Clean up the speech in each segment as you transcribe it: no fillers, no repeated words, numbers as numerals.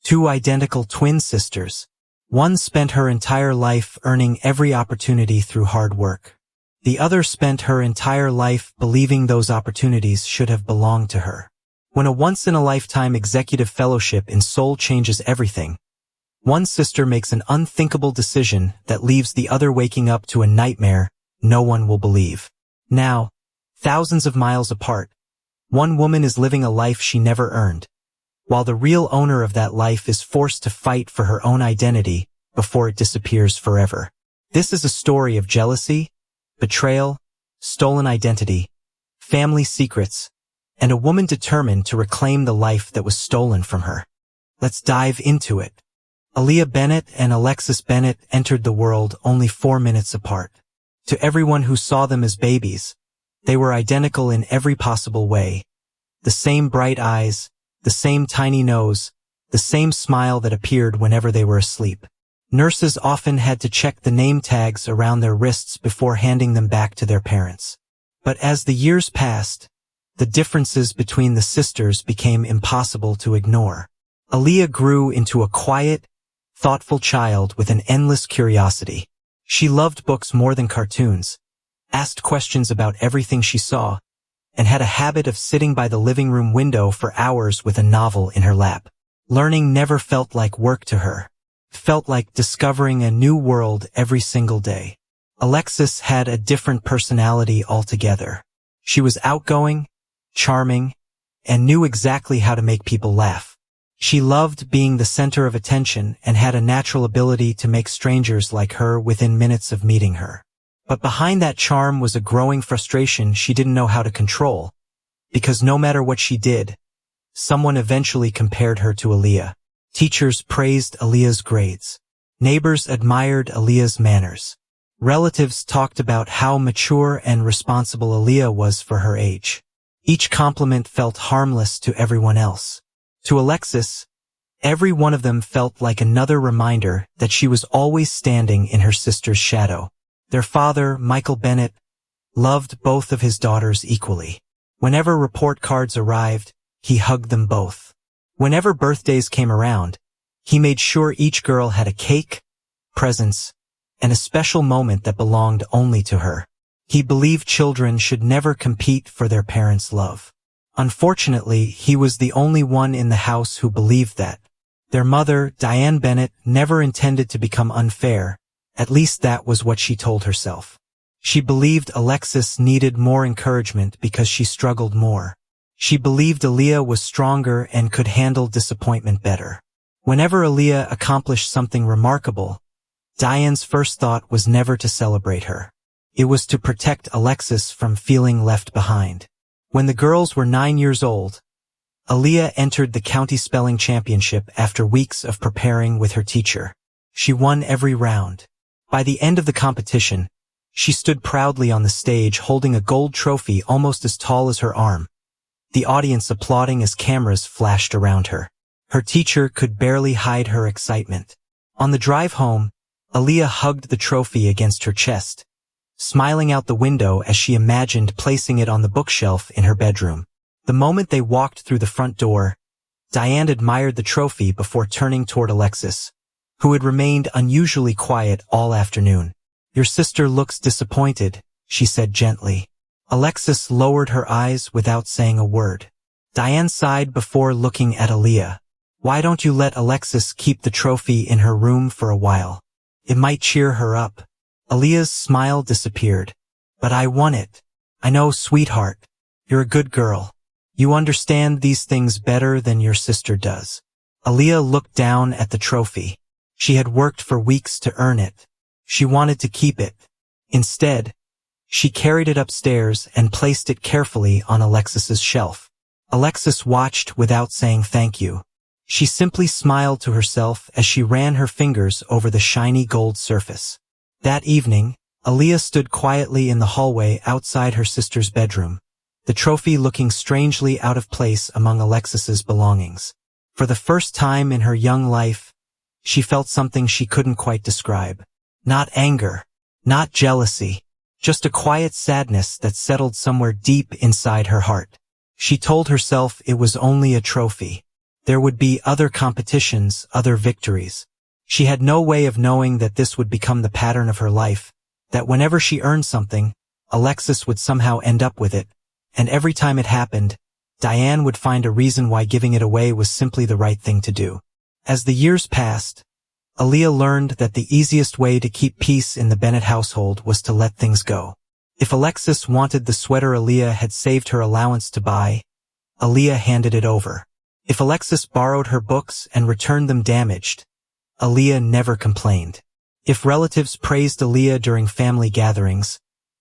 Two identical twin sisters. One spent her entire life earning every opportunity through hard work. The other spent her entire life believing those opportunities should have belonged to her. When a once-in-a-lifetime executive fellowship in Seoul changes everything, one sister makes an unthinkable decision that leaves the other waking up to a nightmare no one will believe. Now, thousands of miles apart, one woman is living a life she never earned, while the real owner of that life is forced to fight for her own identity before it disappears forever. This is a story of jealousy, betrayal, stolen identity, family secrets, and a woman determined to reclaim the life that was stolen from her. Let's dive into it. Aaliyah Bennett and Alexis Bennett entered the world only 4 minutes apart. To everyone who saw them as babies, they were identical in every possible way. The same bright eyes, the same tiny nose, the same smile that appeared whenever they were asleep. Nurses often had to check the name tags around their wrists before handing them back to their parents. But as the years passed, the differences between the sisters became impossible to ignore. Aaliyah grew into a quiet, thoughtful child with an endless curiosity. She loved books more than cartoons, asked questions about everything she saw, and had a habit of sitting by the living room window for hours with a novel in her lap. Learning never felt like work to her. It felt like discovering a new world every single day. Alexis had a different personality altogether. She was outgoing, charming, and knew exactly how to make people laugh. She loved being the center of attention and had a natural ability to make strangers like her within minutes of meeting her. But behind that charm was a growing frustration she didn't know how to control, because no matter what she did, someone eventually compared her to Aaliyah. Teachers praised Aaliyah's grades. Neighbors admired Aaliyah's manners. Relatives talked about how mature and responsible Aaliyah was for her age. Each compliment felt harmless to everyone else. To Alexis, every one of them felt like another reminder that she was always standing in her sister's shadow. Their father, Michael Bennett, loved both of his daughters equally. Whenever report cards arrived, he hugged them both. Whenever birthdays came around, he made sure each girl had a cake, presents, and a special moment that belonged only to her. He believed children should never compete for their parents' love. Unfortunately, he was the only one in the house who believed that. Their mother, Diane Bennett, never intended to become unfair. At least that was what she told herself. She believed Alexis needed more encouragement because she struggled more. She believed Aaliyah was stronger and could handle disappointment better. Whenever Aaliyah accomplished something remarkable, Diane's first thought was never to celebrate her. It was to protect Alexis from feeling left behind. When the girls were 9 years old, Aaliyah entered the county spelling championship after weeks of preparing with her teacher. She won every round. By the end of the competition, she stood proudly on the stage holding a gold trophy almost as tall as her arm, the audience applauding as cameras flashed around her. Her teacher could barely hide her excitement. On the drive home, Aaliyah hugged the trophy against her chest, smiling out the window as she imagined placing it on the bookshelf in her bedroom. The moment they walked through the front door, Diane admired the trophy before turning toward Alexis, who had remained unusually quiet all afternoon. "Your sister looks disappointed," she said gently. Alexis lowered her eyes without saying a word. Diane sighed before looking at Aaliyah. "Why don't you let Alexis keep the trophy in her room for a while? It might cheer her up." Aaliyah's smile disappeared. "But I want it. I know, sweetheart. You're a good girl. You understand these things better than your sister does." Aaliyah looked down at the trophy. She had worked for weeks to earn it. She wanted to keep it. Instead, she carried it upstairs and placed it carefully on Alexis's shelf. Alexis watched without saying thank you. She simply smiled to herself as she ran her fingers over the shiny gold surface. That evening, Aaliyah stood quietly in the hallway outside her sister's bedroom, the trophy looking strangely out of place among Alexis's belongings. For the first time in her young life, she felt something she couldn't quite describe. Not anger, not jealousy, just a quiet sadness that settled somewhere deep inside her heart. She told herself it was only a trophy, There would be other competitions, other victories. She had no way of knowing that this would become the pattern of her life, that whenever she earned something, Alexis would somehow end up with it, and every time it happened, Diane would find a reason why giving it away was simply the right thing to do. As the years passed, Aaliyah learned that the easiest way to keep peace in the Bennett household was to let things go. If Alexis wanted the sweater Aaliyah had saved her allowance to buy, Aaliyah handed it over. If Alexis borrowed her books and returned them damaged, Aaliyah never complained. If relatives praised Aaliyah during family gatherings,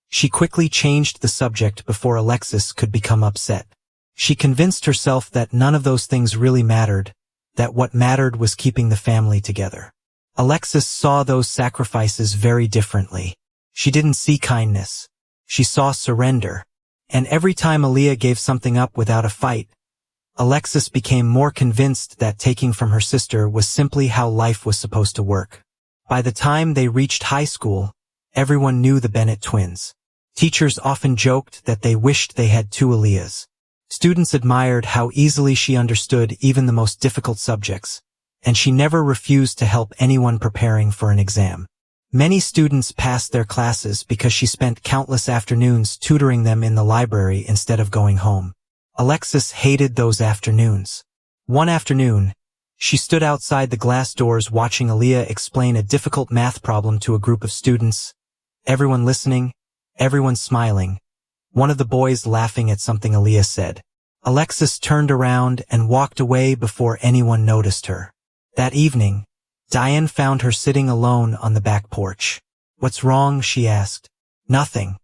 she quickly changed the subject before Alexis could become upset. She convinced herself that none of those things really mattered, that what mattered was keeping the family together. Alexis saw those sacrifices very differently. She didn't see kindness. She saw surrender. And every time Aaliyah gave something up without a fight, Alexis became more convinced that taking from her sister was simply how life was supposed to work. By the time they reached high school, everyone knew the Bennett twins. Teachers often joked that they wished they had two Aaliyahs. Students admired how easily she understood even the most difficult subjects, and she never refused to help anyone preparing for an exam. Many students passed their classes because she spent countless afternoons tutoring them in the library instead of going home. Alexis hated those afternoons. One afternoon, she stood outside the glass doors watching Aaliyah explain a difficult math problem to a group of students. Everyone listening, everyone smiling. One of the boys laughing at something Aaliyah said. Alexis turned around and walked away before anyone noticed her. That evening, Diane found her sitting alone on the back porch. "What's wrong?" she asked. "Nothing."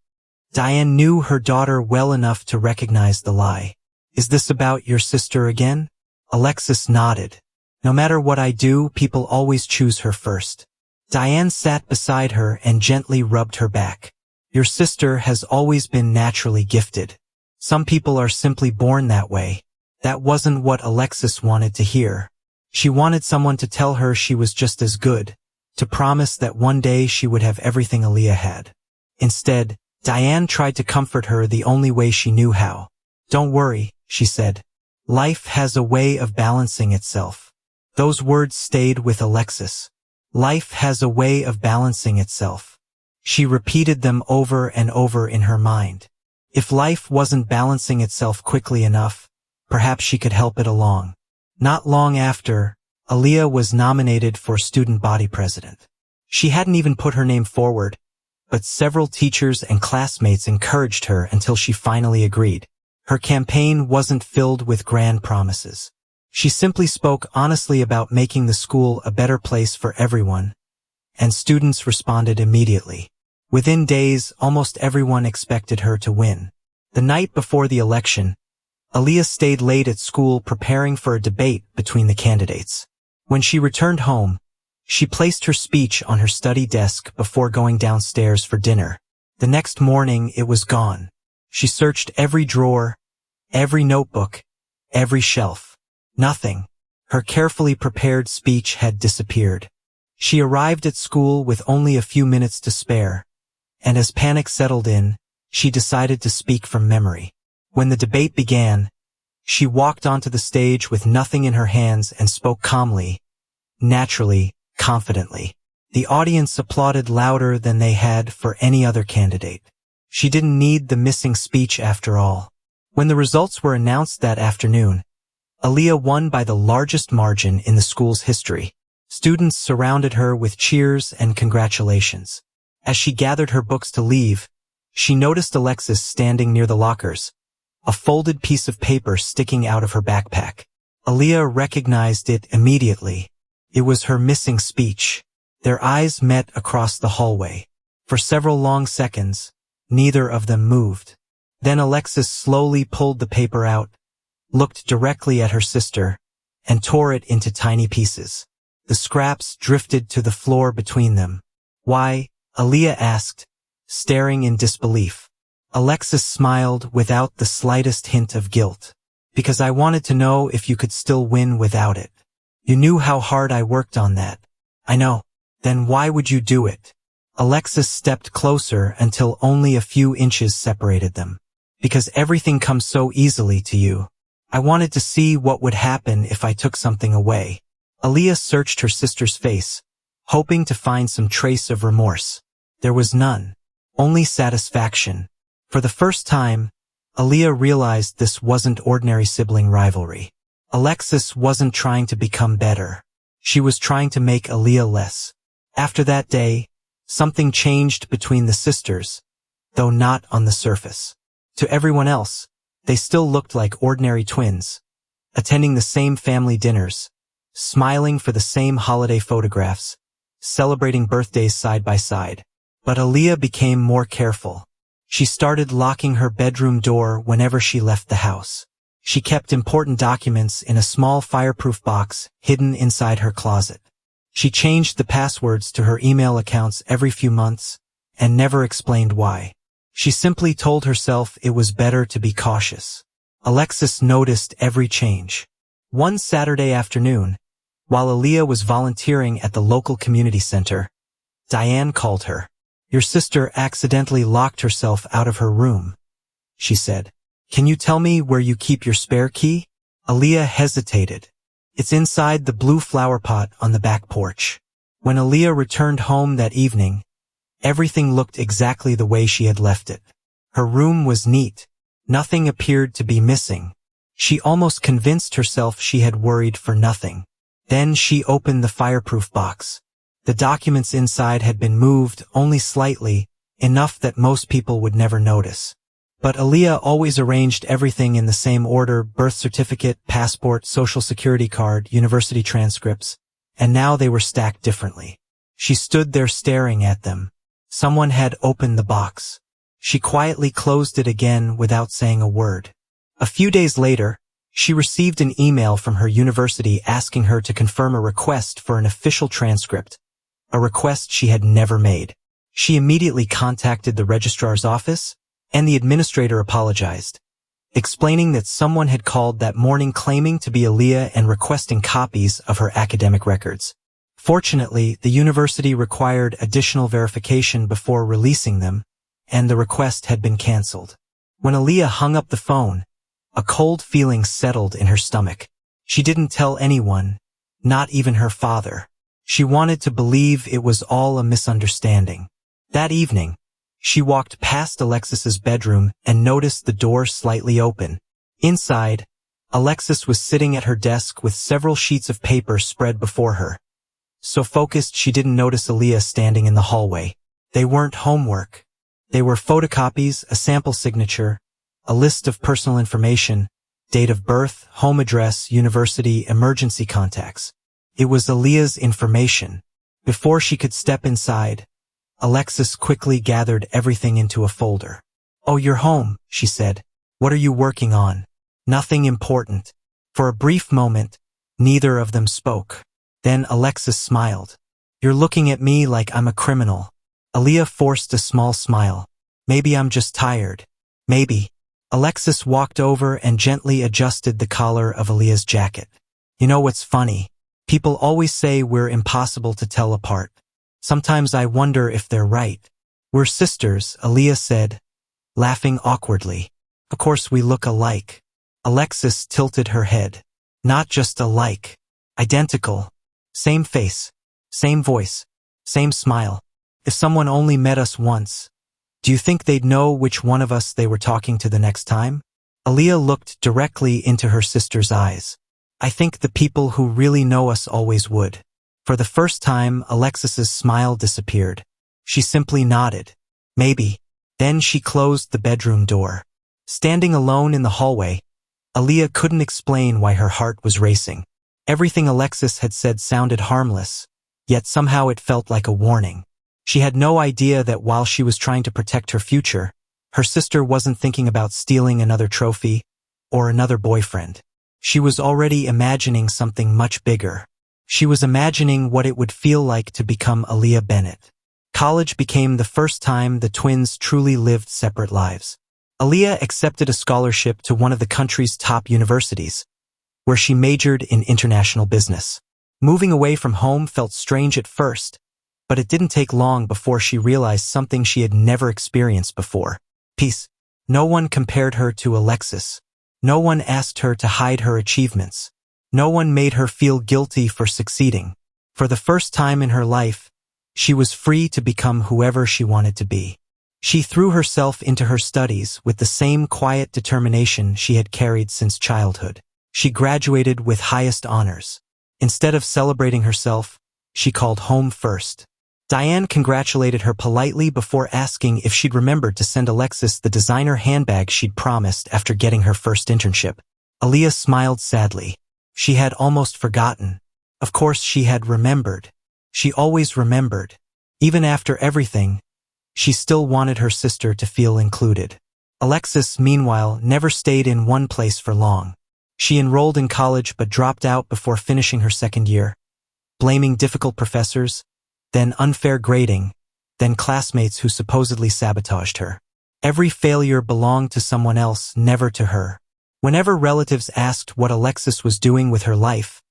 Diane knew her daughter well enough to recognize the lie. "Is this about your sister again?" Alexis nodded. "No matter what I do, people always choose her first." Diane sat beside her and gently rubbed her back. "Your sister has always been naturally gifted. Some people are simply born that way." That wasn't what Alexis wanted to hear. She wanted someone to tell her she was just as good, to promise that one day she would have everything Aaliyah had. Instead, Diane tried to comfort her the only way she knew how. "Don't worry," she said. "Life has a way of balancing itself." Those words stayed with Alexis. Life has a way of balancing itself. She repeated them over and over in her mind. If life wasn't balancing itself quickly enough, perhaps she could help it along. Not long after, Aaliyah was nominated for student body president. She hadn't even put her name forward, but several teachers and classmates encouraged her until she finally agreed. Her campaign wasn't filled with grand promises. She simply spoke honestly about making the school a better place for everyone, and students responded immediately. Within days, almost everyone expected her to win. The night before the election, Aaliyah stayed late at school preparing for a debate between the candidates. When she returned home, she placed her speech on her study desk before going downstairs for dinner. The next morning, it was gone. She searched every drawer, every notebook, every shelf. Nothing. Her carefully prepared speech had disappeared. She arrived at school with only a few minutes to spare, and as panic settled in, she decided to speak from memory. When the debate began, she walked onto the stage with nothing in her hands and spoke calmly, naturally, confidently. The audience applauded louder than they had for any other candidate. She didn't need the missing speech after all. When the results were announced that afternoon, Aaliyah won by the largest margin in the school's history. Students surrounded her with cheers and congratulations. As she gathered her books to leave, she noticed Alexis standing near the lockers, a folded piece of paper sticking out of her backpack. Aaliyah recognized it immediately. It was her missing speech. Their eyes met across the hallway. For several long seconds, neither of them moved. Then Alexis slowly pulled the paper out, looked directly at her sister, and tore it into tiny pieces. The scraps drifted to the floor between them. "Why?" Aaliyah asked, staring in disbelief. Alexis smiled without the slightest hint of guilt. "Because I wanted to know if you could still win without it. You knew how hard I worked on that." "I know." "Then why would you do it?" Alexis stepped closer until only a few inches separated them. "Because everything comes so easily to you. I wanted to see what would happen if I took something away. Aaliyah searched her sister's face, hoping to find some trace of remorse. There was none. Only satisfaction. For the first time, Aaliyah realized this wasn't ordinary sibling rivalry. Alexis wasn't trying to become better. She was trying to make Aaliyah less. After that day, something changed between the sisters, though not on the surface. To everyone else, they still looked like ordinary twins, attending the same family dinners, smiling for the same holiday photographs, celebrating birthdays side by side. But Aaliyah became more careful. She started locking her bedroom door whenever she left the house. She kept important documents in a small fireproof box hidden inside her closet. She changed the passwords to her email accounts every few months and never explained why. She simply told herself it was better to be cautious. Alexis noticed every change. One Saturday afternoon, while Aaliyah was volunteering at the local community center, Diane called her. "Your sister accidentally locked herself out of her room," she said. "Can you tell me where you keep your spare key?" Aaliyah hesitated. "It's inside the blue flower pot on the back porch." When Aaliyah returned home that evening, everything looked exactly the way she had left it. Her room was neat. Nothing appeared to be missing. She almost convinced herself she had worried for nothing. Then she opened the fireproof box. The documents inside had been moved only slightly, enough that most people would never notice. But Aaliyah always arranged everything in the same order: birth certificate, passport, social security card, university transcripts, and now they were stacked differently. She stood there staring at them. Someone had opened the box. She quietly closed it again without saying a word. A few days later, she received an email from her university asking her to confirm a request for an official transcript, a request she had never made. She immediately contacted the registrar's office, and the administrator apologized, explaining that someone had called that morning claiming to be Aaliyah and requesting copies of her academic records. Fortunately, the university required additional verification before releasing them, and the request had been canceled. When Aaliyah hung up the phone, a cold feeling settled in her stomach. She didn't tell anyone, not even her father. She wanted to believe it was all a misunderstanding. That evening, she walked past Alexis's bedroom and noticed the door slightly open. Inside, Alexis was sitting at her desk with several sheets of paper spread before her. So focused she didn't notice Aaliyah standing in the hallway. They weren't homework. They were photocopies, a sample signature, a list of personal information, date of birth, home address, university, emergency contacts. It was Aaliyah's information. Before she could step inside, Alexis quickly gathered everything into a folder. "Oh, you're home," she said. "What are you working on?" "Nothing important." For a brief moment, neither of them spoke. Then Alexis smiled. "You're looking at me like I'm a criminal." Aaliyah forced a small smile. "Maybe I'm just tired. Maybe." Alexis walked over and gently adjusted the collar of Aaliyah's jacket. "You know what's funny? People always say we're impossible to tell apart. Sometimes I wonder if they're right." "We're sisters," Aaliyah said, laughing awkwardly. "Of course we look alike." Alexis tilted her head. "Not just alike. Identical. Same face. Same voice. Same smile. If someone only met us once, do you think they'd know which one of us they were talking to the next time?" Aaliyah looked directly into her sister's eyes. "I think the people who really know us always would." For the first time, Alexis's smile disappeared. She simply nodded. "Maybe." Then she closed the bedroom door. Standing alone in the hallway, Aaliyah couldn't explain why her heart was racing. Everything Alexis had said sounded harmless, yet somehow it felt like a warning. She had no idea that while she was trying to protect her future, her sister wasn't thinking about stealing another trophy or another boyfriend. She was already imagining something much bigger. She was imagining what it would feel like to become Aaliyah Bennett. College became the first time the twins truly lived separate lives. Aaliyah accepted a scholarship to one of the country's top universities, where she majored in international business. Moving away from home felt strange at first, but it didn't take long before she realized something she had never experienced before: peace. No one compared her to Alexis. No one asked her to hide her achievements. No one made her feel guilty for succeeding. For the first time in her life, she was free to become whoever she wanted to be. She threw herself into her studies with the same quiet determination she had carried since childhood. She graduated with highest honors. Instead of celebrating herself, she called home first. Diane congratulated her politely before asking if she'd remembered to send Alexis the designer handbag she'd promised after getting her first internship. Aaliyah smiled sadly. She had almost forgotten. Of course she had remembered. She always remembered. Even after everything, she still wanted her sister to feel included. Alexis, meanwhile, never stayed in one place for long. She enrolled in college but dropped out before finishing her second year, blaming difficult professors, then unfair grading, then classmates who supposedly sabotaged her. Every failure belonged to someone else, never to her. Whenever relatives asked what Alexis was doing with her life,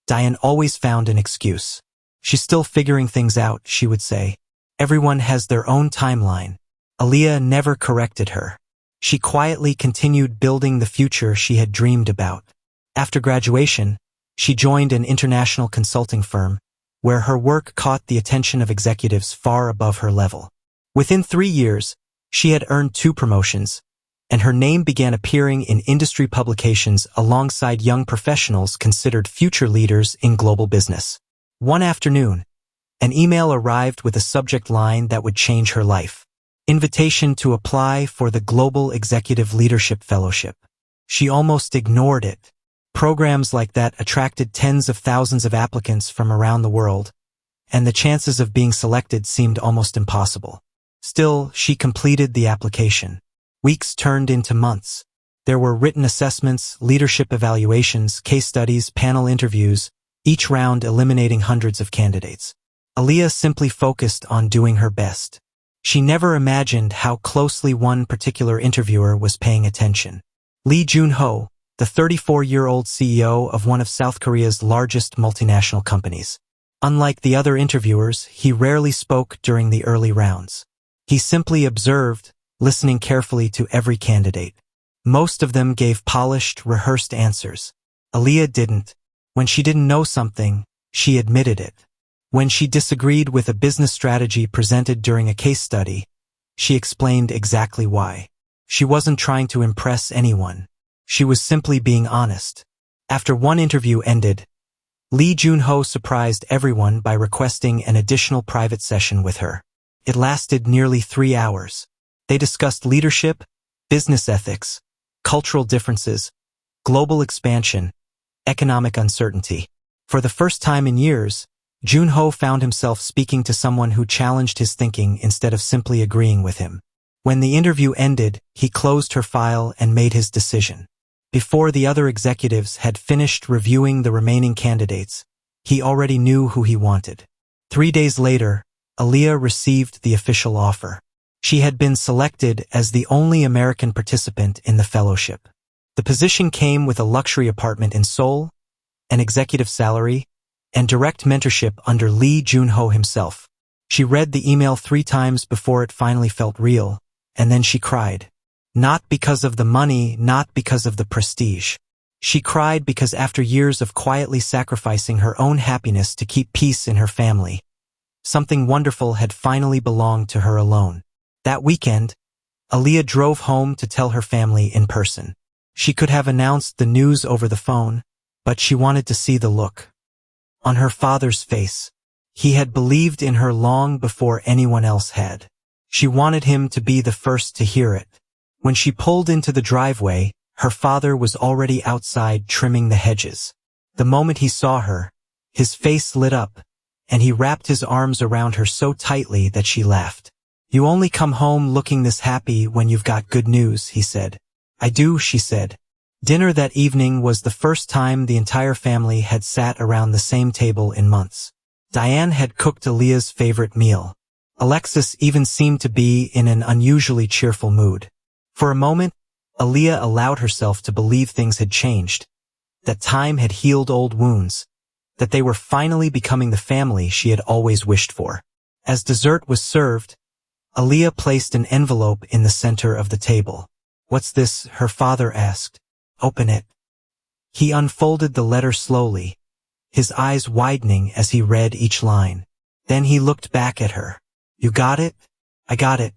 Diane always found an excuse. She's still figuring things out, she would say. Everyone has their own timeline. Aaliyah never corrected her. She quietly continued building the future she had dreamed about. After graduation, she joined an international consulting firm, where her work caught the attention of executives far above her level. Within 3 years, she had earned 2 promotions, and her name began appearing in industry publications alongside young professionals considered future leaders in global business. One afternoon, an email arrived with a subject line that would change her life. Invitation to apply for the Global Executive Leadership Fellowship. She almost ignored it. Programs like that attracted tens of thousands of applicants from around the world, and the chances of being selected seemed almost impossible. Still, she completed the application. Weeks turned into months. There were written assessments, leadership evaluations, case studies, panel interviews, each round eliminating hundreds of candidates. Aaliyah simply focused on doing her best. She never imagined how closely one particular interviewer was paying attention. Lee Jun-ho, the 34-year-old CEO of one of South Korea's largest multinational companies. Unlike the other interviewers, he rarely spoke during the early rounds. He simply observed, listening carefully to every candidate. Most of them gave polished, rehearsed answers. Aaliyah didn't. When she didn't know something, she admitted it. When she disagreed with a business strategy presented during a case study, she explained exactly why. She wasn't trying to impress anyone. She was simply being honest. After one interview ended, Lee Jun-ho surprised everyone by requesting an additional private session with her. It lasted nearly 3 hours. They discussed leadership, business ethics, cultural differences, global expansion, economic uncertainty. For the first time in years, Jun-ho found himself speaking to someone who challenged his thinking instead of simply agreeing with him. When the interview ended, he closed her file and made his decision. Before the other executives had finished reviewing the remaining candidates, he already knew who he wanted. 3 days later, Aaliyah received the official offer. She had been selected as the only American participant in the fellowship. The position came with a luxury apartment in Seoul, an executive salary, and direct mentorship under Lee Jun-ho himself. She read the email 3 times before it finally felt real, and then she cried. Not because of the money, not because of the prestige. She cried because after years of quietly sacrificing her own happiness to keep peace in her family, something wonderful had finally belonged to her alone. That weekend, Aaliyah drove home to tell her family in person. She could have announced the news over the phone, but she wanted to see the look on her father's face. He had believed in her long before anyone else had. She wanted him to be the first to hear it. When she pulled into the driveway, her father was already outside trimming the hedges. The moment he saw her, his face lit up, and he wrapped his arms around her so tightly that she laughed. You only come home looking this happy when you've got good news, he said. I do, she said. Dinner that evening was the first time the entire family had sat around the same table in months. Diane had cooked Aaliyah's favorite meal. Alexis even seemed to be in an unusually cheerful mood. For a moment, Aaliyah allowed herself to believe things had changed, that time had healed old wounds, that they were finally becoming the family she had always wished for. As dessert was served, Aaliyah placed an envelope in the center of the table. What's this? Her father asked. Open it." He unfolded the letter slowly, his eyes widening as he read each line. Then he looked back at her. "You got it?" "I got it."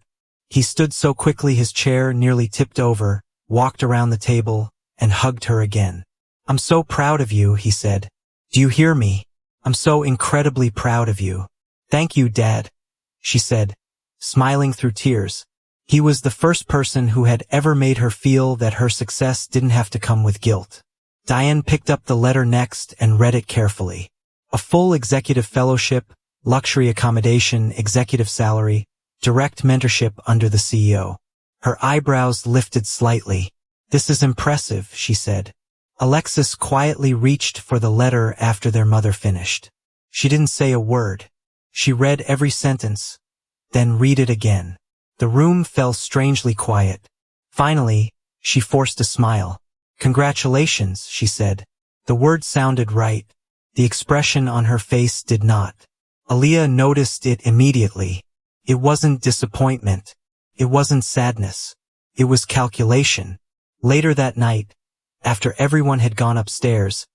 He stood so quickly his chair nearly tipped over, walked around the table, and hugged her again. "I'm so proud of you," he said. "Do you hear me? I'm so incredibly proud of you." "Thank you, Dad," she said, smiling through tears. He was the first person who had ever made her feel that her success didn't have to come with guilt. Diane picked up the letter next and read it carefully. A full executive fellowship, luxury accommodation, executive salary, direct mentorship under the CEO. Her eyebrows lifted slightly. "This is impressive," she said. Alexis quietly reached for the letter after their mother finished. She didn't say a word. She read every sentence, then read it again. The room fell strangely quiet. Finally, she forced a smile. "Congratulations," she said. The word sounded right. The expression on her face did not. Aaliyah noticed it immediately. It wasn't disappointment. It wasn't sadness. It was calculation. Later that night, after everyone had gone upstairs,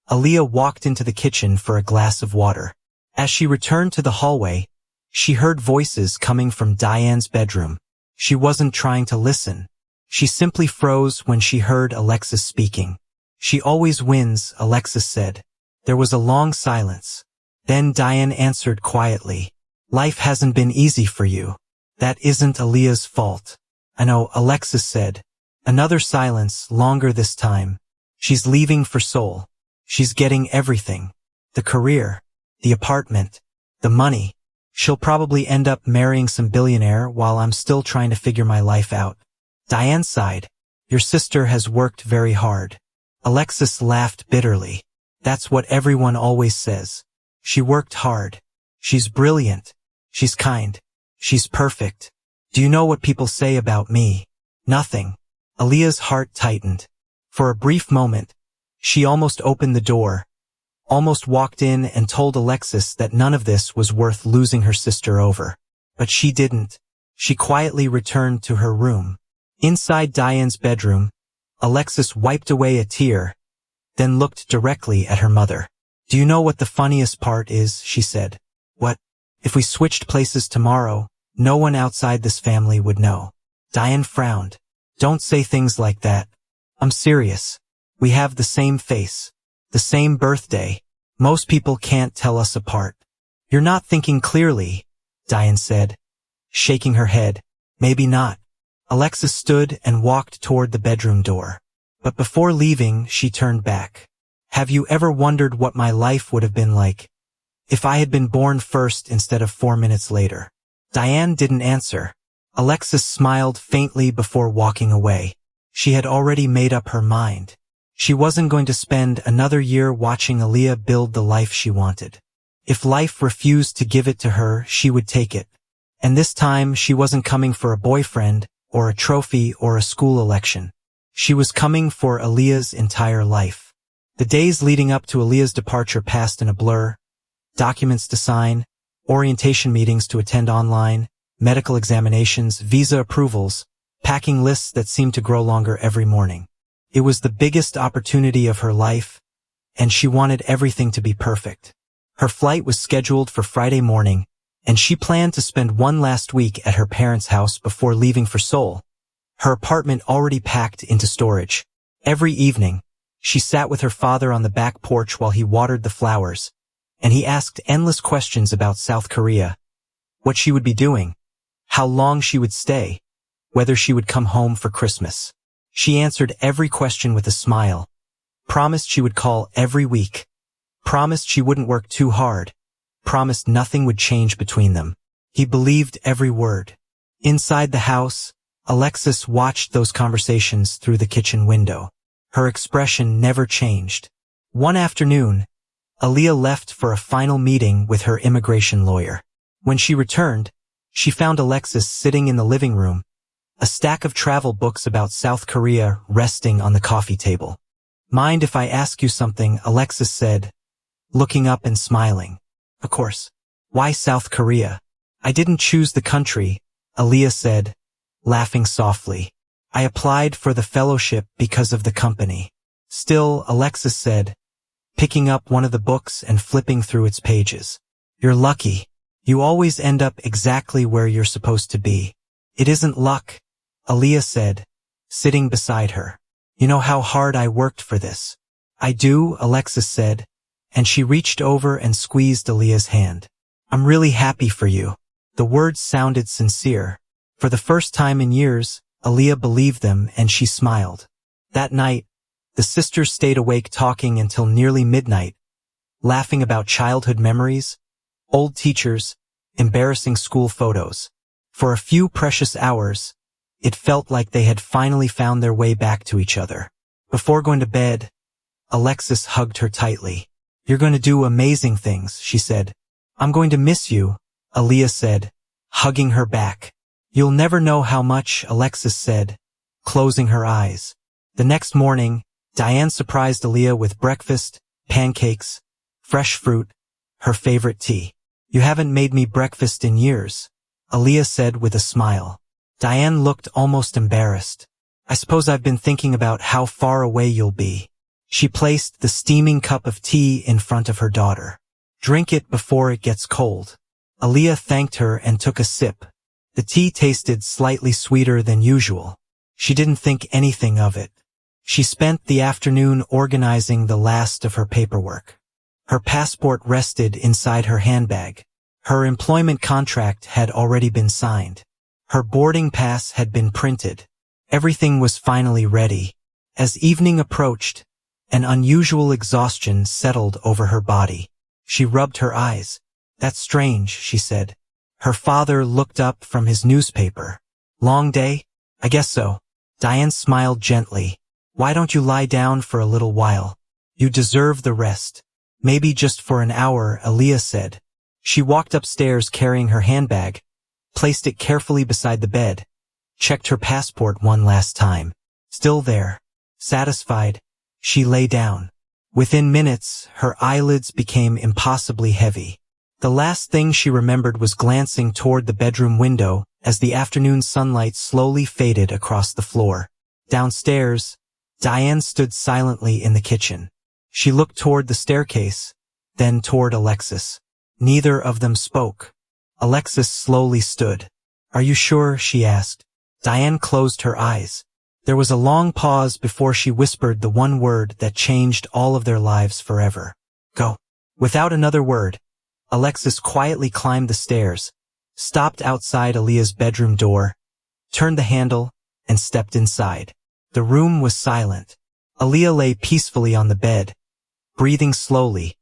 Aaliyah walked into the kitchen for a glass of water. As she returned to the hallway, she heard voices coming from Diane's bedroom. She wasn't trying to listen. She simply froze when she heard Alexis speaking. "She always wins," Alexis said. There was a long silence. Then Diane answered quietly. "Life hasn't been easy for you. That isn't Aaliyah's fault." "I know," Alexis said. Another silence, longer this time. "She's leaving for Seoul. She's getting everything. The career, the apartment, the money. She'll probably end up marrying some billionaire while I'm still trying to figure my life out." Diane sighed. "Your sister has worked very hard." Alexis laughed bitterly. "That's what everyone always says. She worked hard. She's brilliant. She's kind. She's perfect. Do you know what people say about me? Nothing." Aaliyah's heart tightened. For a brief moment, she almost opened the door, almost walked in and told Alexis that none of this was worth losing her sister over. But she didn't. She quietly returned to her room. Inside Diane's bedroom, Alexis wiped away a tear, then looked directly at her mother. "Do you know what the funniest part is?" she said. "What? If we switched places tomorrow, no one outside this family would know." Diane frowned. "Don't say things like that. I'm serious. We have the same face, the same birthday. Most people can't tell us apart." "You're not thinking clearly," Diane said, shaking her head. "Maybe not." Alexis stood and walked toward the bedroom door. But before leaving, she turned back. "Have you ever wondered what my life would have been like if I had been born first instead of 4 minutes later?" Diane didn't answer. Alexis smiled faintly before walking away. She had already made up her mind. She wasn't going to spend another year watching Aaliyah build the life she wanted. If life refused to give it to her, she would take it. And this time, she wasn't coming for a boyfriend, or a trophy, or a school election. She was coming for Aaliyah's entire life. The days leading up to Aaliyah's departure passed in a blur. Documents to sign, orientation meetings to attend online, medical examinations, visa approvals, packing lists that seemed to grow longer every morning. It was the biggest opportunity of her life, and she wanted everything to be perfect. Her flight was scheduled for Friday morning, and she planned to spend one last week at her parents' house before leaving for Seoul, her apartment already packed into storage. Every evening, she sat with her father on the back porch while he watered the flowers, and he asked endless questions about South Korea, what she would be doing, how long she would stay, whether she would come home for Christmas. She answered every question with a smile, promised she would call every week, promised she wouldn't work too hard, promised nothing would change between them. He believed every word. Inside the house, Alexis watched those conversations through the kitchen window. Her expression never changed. One afternoon, Aaliyah left for a final meeting with her immigration lawyer. When she returned, she found Alexis sitting in the living room, a stack of travel books about South Korea resting on the coffee table. "Mind if I ask you something?" Alexis said, looking up and smiling. "Of course." "Why South Korea?" "I didn't choose the country," Aaliyah said, laughing softly. I applied for the fellowship because of the company. Still, Alexis said, picking up one of the books and flipping through its pages. You're lucky. You always end up exactly where you're supposed to be. It isn't luck, Aaliyah said, sitting beside her. You know how hard I worked for this. I do, Alexis said, and she reached over and squeezed Aaliyah's hand. I'm really happy for you. The words sounded sincere. For the first time in years, Aaliyah believed them and she smiled. That night, the sisters stayed awake talking until nearly midnight, laughing about childhood memories, old teachers, embarrassing school photos. For a few precious hours, it felt like they had finally found their way back to each other. Before going to bed, Alexis hugged her tightly. You're going to do amazing things, she said. I'm going to miss you, Aaliyah said, hugging her back. You'll never know how much, Alexis said, closing her eyes. The next morning, Diane surprised Aaliyah with breakfast, pancakes, fresh fruit, her favorite tea. You haven't made me breakfast in years, Aaliyah said with a smile. Diane looked almost embarrassed. I suppose I've been thinking about how far away you'll be. She placed the steaming cup of tea in front of her daughter. Drink it before it gets cold. Aaliyah thanked her and took a sip. The tea tasted slightly sweeter than usual. She didn't think anything of it. She spent the afternoon organizing the last of her paperwork. Her passport rested inside her handbag. Her employment contract had already been signed. Her boarding pass had been printed. Everything was finally ready. As evening approached, an unusual exhaustion settled over her body. She rubbed her eyes. That's strange, she said. Her father looked up from his newspaper. Long day? I guess so. Diane smiled gently. Why don't you lie down for a little while? You deserve the rest. Maybe just for an hour, Aaliyah said. She walked upstairs carrying her handbag, placed it carefully beside the bed, checked her passport one last time. Still there. Satisfied, she lay down. Within minutes, her eyelids became impossibly heavy. The last thing she remembered was glancing toward the bedroom window as the afternoon sunlight slowly faded across the floor. Downstairs, Diane stood silently in the kitchen. She looked toward the staircase, then toward Alexis. Neither of them spoke. Alexis slowly stood. Are you sure? She asked. Diane closed her eyes. There was a long pause before she whispered the one word that changed all of their lives forever. Go. Without another word, Alexis quietly climbed the stairs, stopped outside Aaliyah's bedroom door, turned the handle, and stepped inside. The room was silent. Aaliyah lay peacefully on the bed, breathing slowly,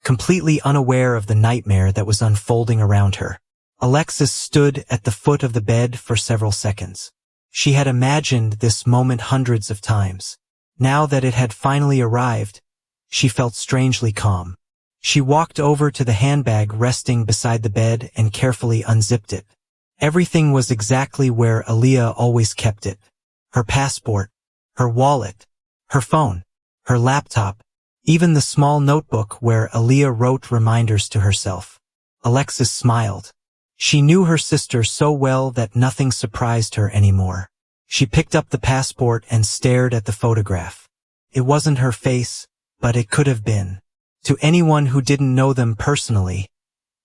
completely unaware of the nightmare that was unfolding around her. Alexis stood at the foot of the bed for several seconds. She had imagined this moment hundreds of times. Now that it had finally arrived, she felt strangely calm. She walked over to the handbag resting beside the bed and carefully unzipped it. Everything was exactly where Aaliyah always kept it. Her passport, her wallet, her phone, her laptop, even the small notebook where Aaliyah wrote reminders to herself. Alexis smiled. She knew her sister so well that nothing surprised her anymore. She picked up the passport and stared at the photograph. It wasn't her face, but it could have been. To anyone who didn't know them personally,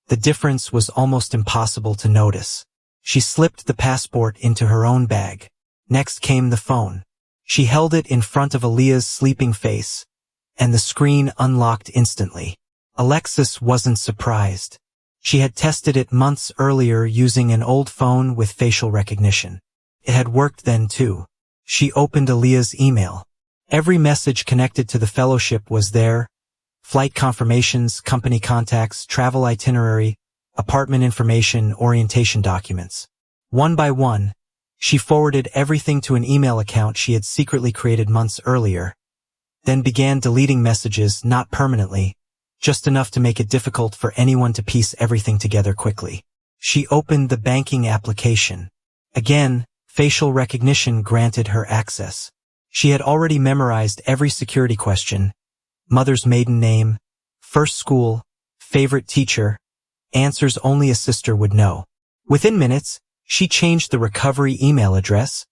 the difference was almost impossible to notice. She slipped the passport into her own bag. Next came the phone. She held it in front of Aaliyah's sleeping face, and the screen unlocked instantly. Alexis wasn't surprised. She had tested it months earlier using an old phone with facial recognition. It had worked then too. She opened Aaliyah's email. Every message connected to the fellowship was there. Flight confirmations, company contacts, travel itinerary, apartment information, orientation documents. One by one, she forwarded everything to an email account she had secretly created months earlier, then began deleting messages, not permanently, just enough to make it difficult for anyone to piece everything together quickly. She opened the banking application. Again, facial recognition granted her access. She had already memorized every security question: mother's maiden name, first school, favorite teacher, answers only a sister would know. Within minutes, she changed the recovery email address,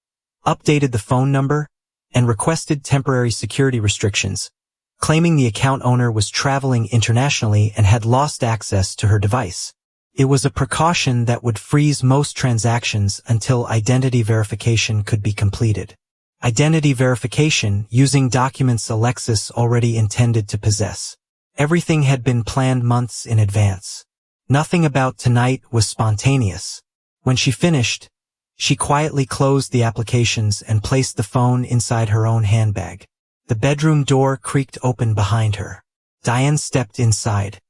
updated the phone number, and requested temporary security restrictions, claiming the account owner was traveling internationally and had lost access to her device. It was a precaution that would freeze most transactions until identity verification could be completed. Identity verification using documents Alexis already intended to possess. Everything had been planned months in advance. Nothing about tonight was spontaneous. When she finished, she quietly closed the applications and placed the phone inside her own handbag. The bedroom door creaked open behind her. Diane stepped inside.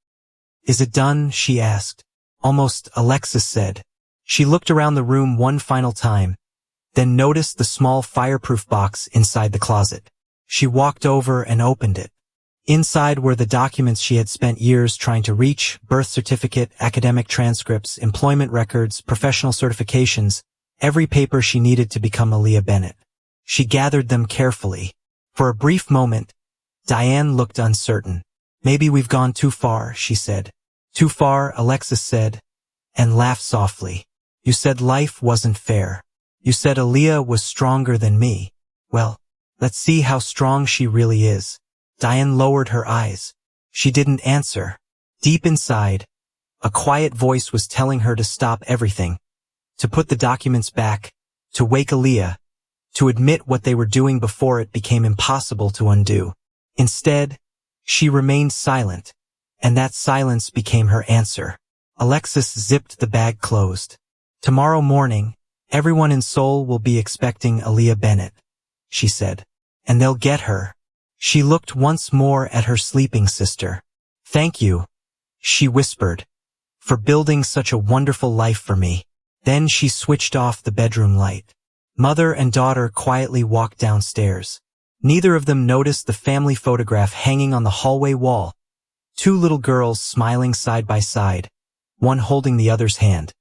"Is it done?" she asked. Almost, Alexis said. She looked around the room one final time, then noticed the small fireproof box inside the closet. She walked over and opened it. Inside were the documents she had spent years trying to reach: birth certificate, academic transcripts, employment records, professional certifications, every paper she needed to become Aaliyah Bennett. She gathered them carefully. For a brief moment, Diane looked uncertain. "Maybe we've gone too far," she said. "Too far," Alexis said, and laughed softly. "You said life wasn't fair. You said Aaliyah was stronger than me. Well, let's see how strong she really is." Diane lowered her eyes. She didn't answer. Deep inside, a quiet voice was telling her to stop everything, to put the documents back, to wake Aaliyah, to admit what they were doing before it became impossible to undo. Instead, she remained silent, and that silence became her answer. Alexis zipped the bag closed. "Tomorrow morning, everyone in Seoul will be expecting Aaliyah Bennett," she said. "And they'll get her." She looked once more at her sleeping sister. "Thank you," she whispered, "for building such a wonderful life for me." Then she switched off the bedroom light. Mother and daughter quietly walked downstairs. Neither of them noticed the family photograph hanging on the hallway wall. Two little girls smiling side by side, one holding the other's hand.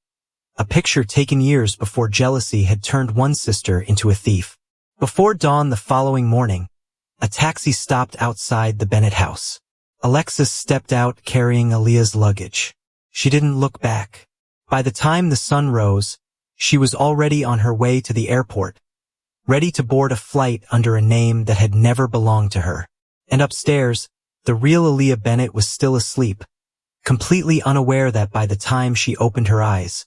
A picture taken years before jealousy had turned one sister into a thief. Before dawn the following morning, a taxi stopped outside the Bennett house. Alexis stepped out carrying Aaliyah's luggage. She didn't look back. By the time the sun rose, she was already on her way to the airport, ready to board a flight under a name that had never belonged to her. And upstairs, the real Aaliyah Bennett was still asleep, completely unaware that by the time she opened her eyes,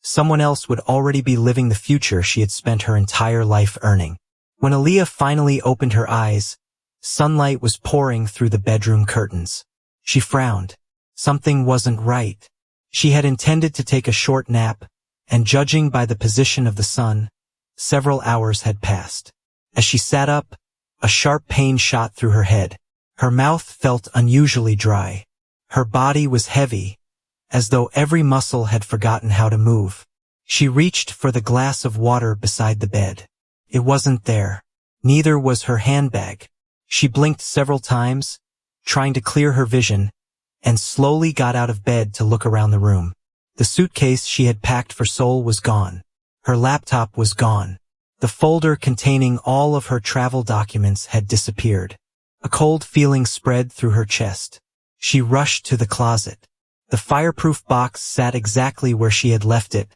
someone else would already be living the future she had spent her entire life earning. When Aaliyah finally opened her eyes, sunlight was pouring through the bedroom curtains. She frowned. Something wasn't right. She had intended to take a short nap, and judging by the position of the sun, several hours had passed. As she sat up, a sharp pain shot through her head. Her mouth felt unusually dry. Her body was heavy, as though every muscle had forgotten how to move. She reached for the glass of water beside the bed. It wasn't there. Neither was her handbag. She blinked several times, trying to clear her vision, and slowly got out of bed to look around the room. The suitcase she had packed for Seoul was gone. Her laptop was gone. The folder containing all of her travel documents had disappeared. A cold feeling spread through her chest. She rushed to the closet. The fireproof box sat exactly where she had left it,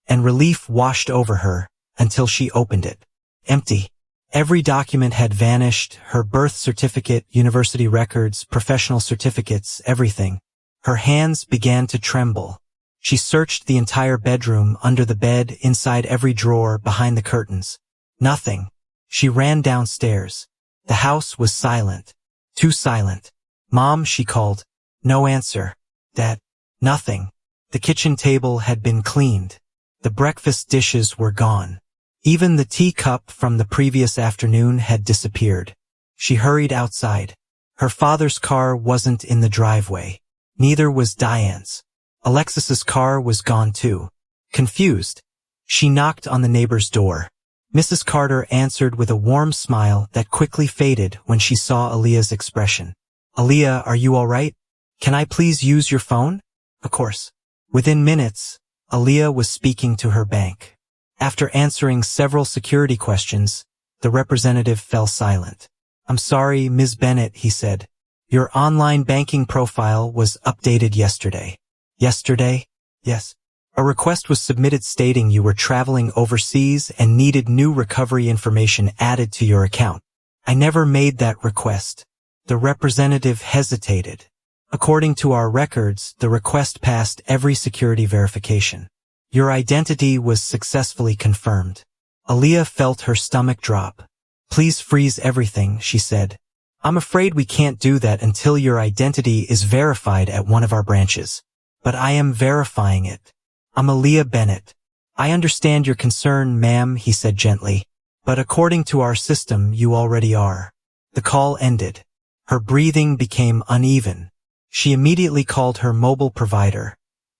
and relief washed over her until she opened it. Empty. Every document had vanished: her birth certificate, university records, professional certificates, everything. Her hands began to tremble. She searched the entire bedroom, under the bed, inside every drawer, behind the curtains. Nothing. She ran downstairs. The house was silent. Too silent. "Mom," she called. No answer. "Dad." Nothing. The kitchen table had been cleaned. The breakfast dishes were gone. Even the teacup from the previous afternoon had disappeared. She hurried outside. Her father's car wasn't in the driveway. Neither was Diane's. Alexis's car was gone too. Confused, she knocked on the neighbor's door. Mrs. Carter answered with a warm smile that quickly faded when she saw Aaliyah's expression. "Aaliyah, are you all right? Can I please use your phone?" "Of course." Within minutes, Aaliyah was speaking to her bank. After answering several security questions, the representative fell silent. "I'm sorry, Ms. Bennett," he said. "Your online banking profile was updated yesterday." "Yesterday?" "Yes." A request was submitted stating you were traveling overseas and needed new recovery information added to your account. I never made that request. The representative hesitated. According to our records, the request passed every security verification. Your identity was successfully confirmed. Aaliyah felt her stomach drop. Please freeze everything, she said. I'm afraid we can't do that until your identity is verified at one of our branches. But I am verifying it. I'm Aaliyah Bennett. I understand your concern, ma'am, he said gently. But according to our system, you already are. The call ended. Her breathing became uneven. She immediately called her mobile provider.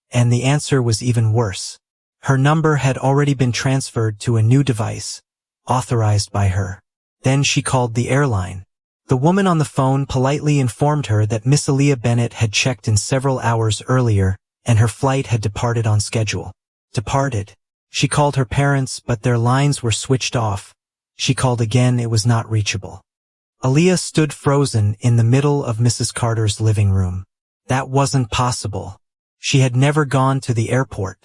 And the answer was even worse. Her number had already been transferred to a new device, authorized by her. Then she called the airline. The woman on the phone politely informed her that Miss Aaliyah Bennett had checked in several hours earlier, and her flight had departed on schedule. Departed. She called her parents, but their lines were switched off. She called again, it was not reachable. Aaliyah stood frozen in the middle of Mrs. Carter's living room. That wasn't possible. She had never gone to the airport.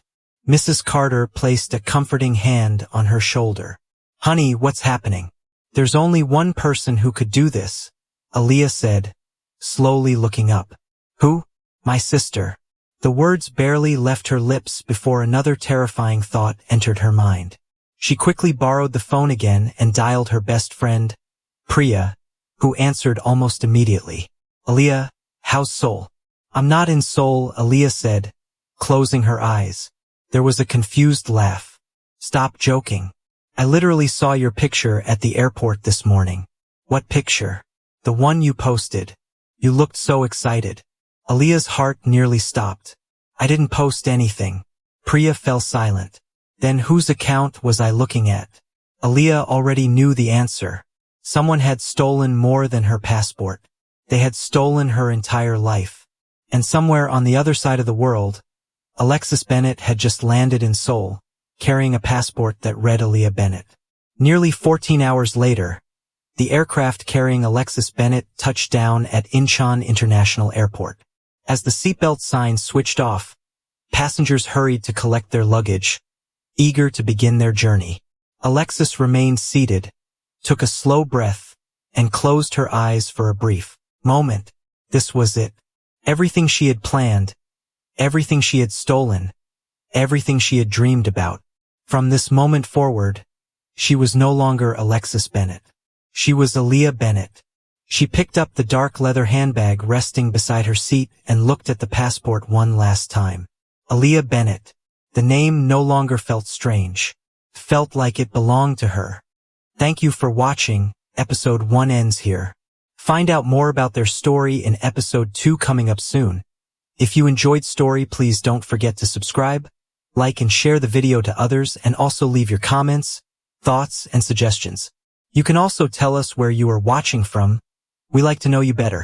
Mrs. Carter placed a comforting hand on her shoulder. Honey, what's happening? There's only one person who could do this, Aaliyah said, slowly looking up. Who? My sister. The words barely left her lips before another terrifying thought entered her mind. She quickly borrowed the phone again and dialed her best friend, Priya, who answered almost immediately. Aaliyah, how's Seoul? I'm not in Seoul, Aaliyah said, closing her eyes. There was a confused laugh. Stop joking. I literally saw your picture at the airport this morning. What picture? The one you posted. You looked so excited. Aaliyah's heart nearly stopped. I didn't post anything. Priya fell silent. Then whose account was I looking at? Aaliyah already knew the answer. Someone had stolen more than her passport. They had stolen her entire life. And somewhere on the other side of the world, Alexis Bennett had just landed in Seoul, carrying a passport that read Aaliyah Bennett. Nearly 14 hours later, the aircraft carrying Alexis Bennett touched down at Incheon International Airport. As the seatbelt sign switched off, passengers hurried to collect their luggage, eager to begin their journey. Alexis remained seated, took a slow breath, and closed her eyes for a brief moment. This was it. Everything she had planned, everything she had stolen, everything she had dreamed about. From this moment forward, she was no longer Alexis Bennett. She was Aaliyah Bennett. She picked up the dark leather handbag resting beside her seat and looked at the passport one last time. Aaliyah Bennett. The name no longer felt strange. Felt like it belonged to her. Thank you for watching. Episode 1 ends here. Find out more about their story in episode 2 coming up soon. If you enjoyed story, please don't forget to subscribe, like and share the video to others, and also leave your comments, thoughts, and suggestions. You can also tell us where you are watching from. We like to know you better.